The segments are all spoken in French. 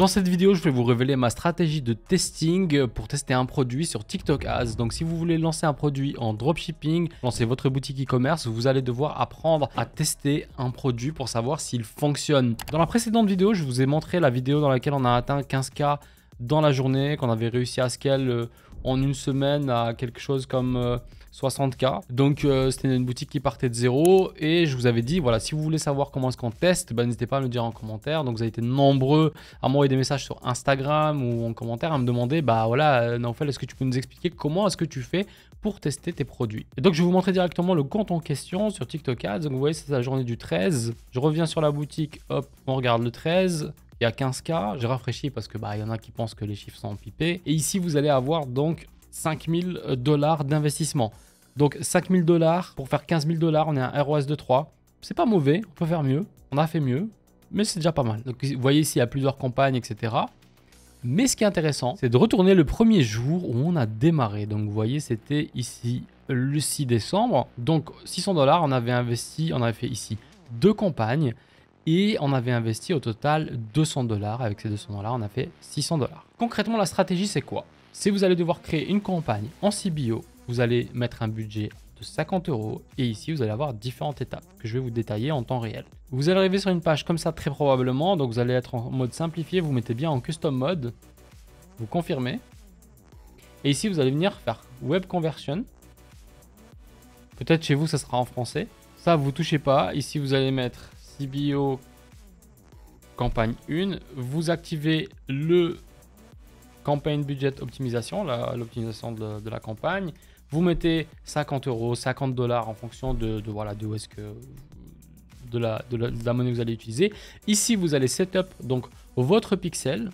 Dans cette vidéo, je vais vous révéler ma stratégie de testing pour tester un produit sur TikTok Ads. Donc si vous voulez lancer un produit en dropshipping, lancer votre boutique e-commerce, vous allez devoir apprendre à tester un produit pour savoir s'il fonctionne. Dans la précédente vidéo, je vous ai montré la vidéo dans laquelle on a atteint 15K dans la journée, qu'on avait réussi à scale en une semaine à quelque chose comme 60K. Donc c'était une boutique qui partait de zéro et je vous avais dit, voilà, si vous voulez savoir comment est-ce qu'on teste, n'hésitez pas à me le dire en commentaire. Donc vous avez été nombreux à m'envoyer des messages sur Instagram ou en commentaire à me demander, voilà, Naoufel, est-ce que tu peux nous expliquer comment est-ce que tu fais pour tester tes produits? Et donc je vais vous montrer directement le compte en question sur TikTok Ads. Donc vous voyez, c'est la journée du 13. Je reviens sur la boutique, hop, on regarde le 13. Il y a 15K, j'ai rafraîchi parce que il y en a qui pensent que les chiffres sont empipés. Et ici, vous allez avoir donc $5000 d'investissement. Donc $5000 pour faire $15000, on est à un ROS de 3. C'est pas mauvais, on peut faire mieux. On a fait mieux, mais c'est déjà pas mal. Donc vous voyez ici, il y a plusieurs campagnes, etc. Mais ce qui est intéressant, c'est de retourner le premier jour où on a démarré. Donc vous voyez, c'était ici le 6 décembre. Donc $600, on avait investi, on avait fait ici 2 campagnes. Et on avait investi au total $200. Avec ces $200, on a fait $600. Concrètement, la stratégie, c'est quoi? C'est vous allez devoir créer une campagne en CBO. Vous allez mettre un budget de 50 €. Et ici, vous allez avoir différentes étapes que je vais vous détailler en temps réel. Vous allez arriver sur une page comme ça très probablement. Donc, vous allez être en mode simplifié. Vous mettez bien en custom mode. Vous confirmez. Et ici, vous allez venir faire web conversion. Peut-être chez vous, ça sera en français. Ça, vous ne touchez pas. Ici, vous allez mettre CBO campagne 1, vous activez le campaign budget optimisation, l'optimisation de la campagne. Vous mettez 50 €, $50 en fonction de où est-ce que de la monnaie que vous allez utiliser. Ici, vous allez setup donc votre pixel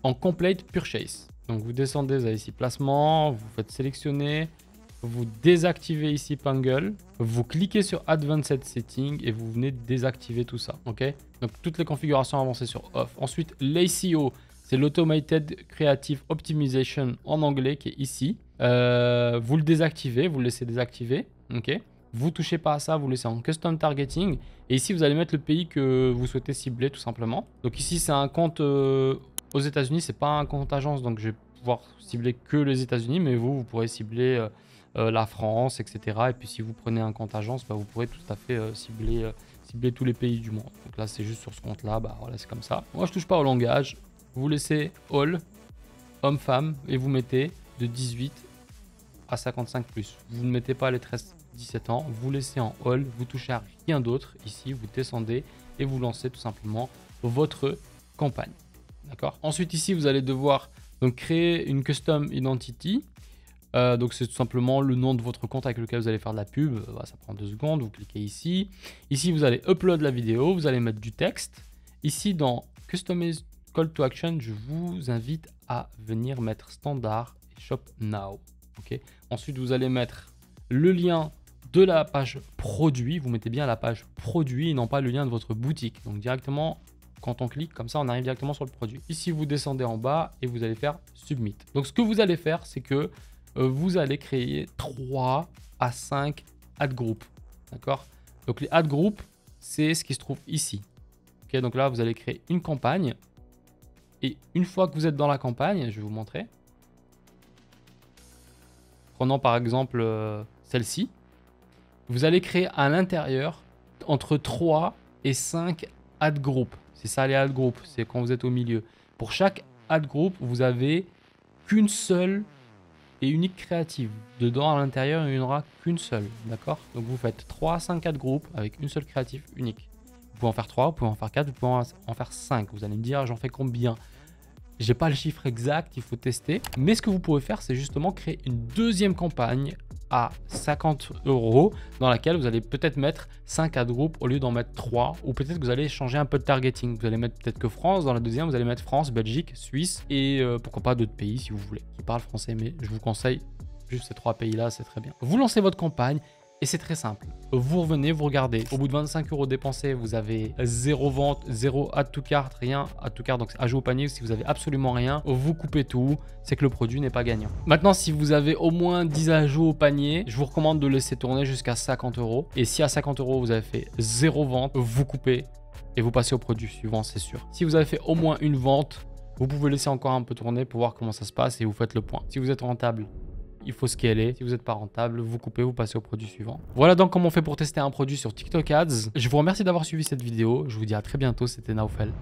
en complete purchase. Donc vous descendez, vous avez ici placement, vous faites sélectionner. Vous désactivez ici Pangle, vous cliquez sur Advanced Setting et vous venez désactiver tout ça. Ok, donc toutes les configurations avancées sur Off. Ensuite, l'ACO, c'est l'Automated Creative Optimization en anglais qui est ici. Vous le désactivez, vous le laissez désactiver. Ok, vous touchez pas à ça, vous le laissez en Custom Targeting. Et ici, vous allez mettre le pays que vous souhaitez cibler tout simplement. Donc ici, c'est un compte aux États-Unis, c'est pas un compte agence, donc je vais pouvoir cibler que les États-Unis, mais vous pourrez cibler la France, etc. Et puis si vous prenez un compte agence, vous pourrez tout à fait cibler tous les pays du monde. Donc là, c'est juste sur ce compte-là, voilà, c'est comme ça. Moi, je touche pas au langage. Vous laissez all, homme-femme, et vous mettez de 18 à 55+. Vous ne mettez pas les 13-17 ans, vous laissez en all, vous touchez à rien d'autre. Ici, vous descendez et vous lancez tout simplement votre campagne. D'accord. Ensuite, ici, vous allez devoir donc créer une custom identity. Donc c'est tout simplement le nom de votre compte avec lequel vous allez faire de la pub. Ça prend 2 secondes, vous cliquez ici. Ici, vous allez upload la vidéo, vous allez mettre du texte. Ici, dans Customize Call to Action, je vous invite à venir mettre standard et shop now. Okay. Ensuite, vous allez mettre le lien de la page produit. Vous mettez bien la page produit et non pas le lien de votre boutique. Donc directement, quand on clique, comme ça, on arrive directement sur le produit. Ici, vous descendez en bas et vous allez faire Submit. Donc ce que vous allez faire, c'est que vous allez créer 3 à 5 ad groups. D'accord? Donc les ad groups, c'est ce qui se trouve ici. Ok, donc là, vous allez créer une campagne. Et une fois que vous êtes dans la campagne, je vais vous montrer. Prenons par exemple celle-ci. Vous allez créer à l'intérieur entre 3 et 5 ad groups. C'est ça les ad groups, c'est quand vous êtes au milieu. Pour chaque ad group, vous avez qu'une seule et unique créative. Dedans, à l'intérieur, il n'y en aura qu'une seule. D'accord? Donc, vous faites 3 à 5 ad groupes avec une seule créative unique. Vous pouvez en faire 3, vous pouvez en faire 4, vous pouvez en faire 5. Vous allez me dire, j'en fais combien? J'ai pas le chiffre exact, il faut tester. Mais ce que vous pouvez faire, c'est justement créer une deuxième campagne à 50 € dans laquelle vous allez peut-être mettre 5 ad groupes au lieu d'en mettre 3, ou peut-être que vous allez changer un peu de targeting. Vous allez mettre peut-être que France, dans la deuxième vous allez mettre France, Belgique, Suisse et pourquoi pas d'autres pays si vous voulez qui parlent français, mais je vous conseille juste ces 3 pays là, c'est très bien. Vous lancez votre campagne et c'est très simple. Vous revenez, vous regardez, au bout de 25 € dépensés, vous avez 0 vente, 0 add to cart, rien add to cart, donc ajout au panier. Si vous avez absolument rien, vous coupez tout, c'est que le produit n'est pas gagnant. Maintenant, si vous avez au moins 10 ajouts au panier, je vous recommande de laisser tourner jusqu'à 50 €. Et si à 50 € vous avez fait 0 vente, vous coupez et vous passez au produit suivant, c'est sûr. Si vous avez fait au moins une vente, vous pouvez laisser encore un peu tourner pour voir comment ça se passe et vous faites le point. Si vous êtes rentable, il faut scaler. Si vous n'êtes pas rentable, vous coupez, vous passez au produit suivant. Voilà donc comment on fait pour tester un produit sur TikTok Ads. Je vous remercie d'avoir suivi cette vidéo. Je vous dis à très bientôt. C'était Naofel.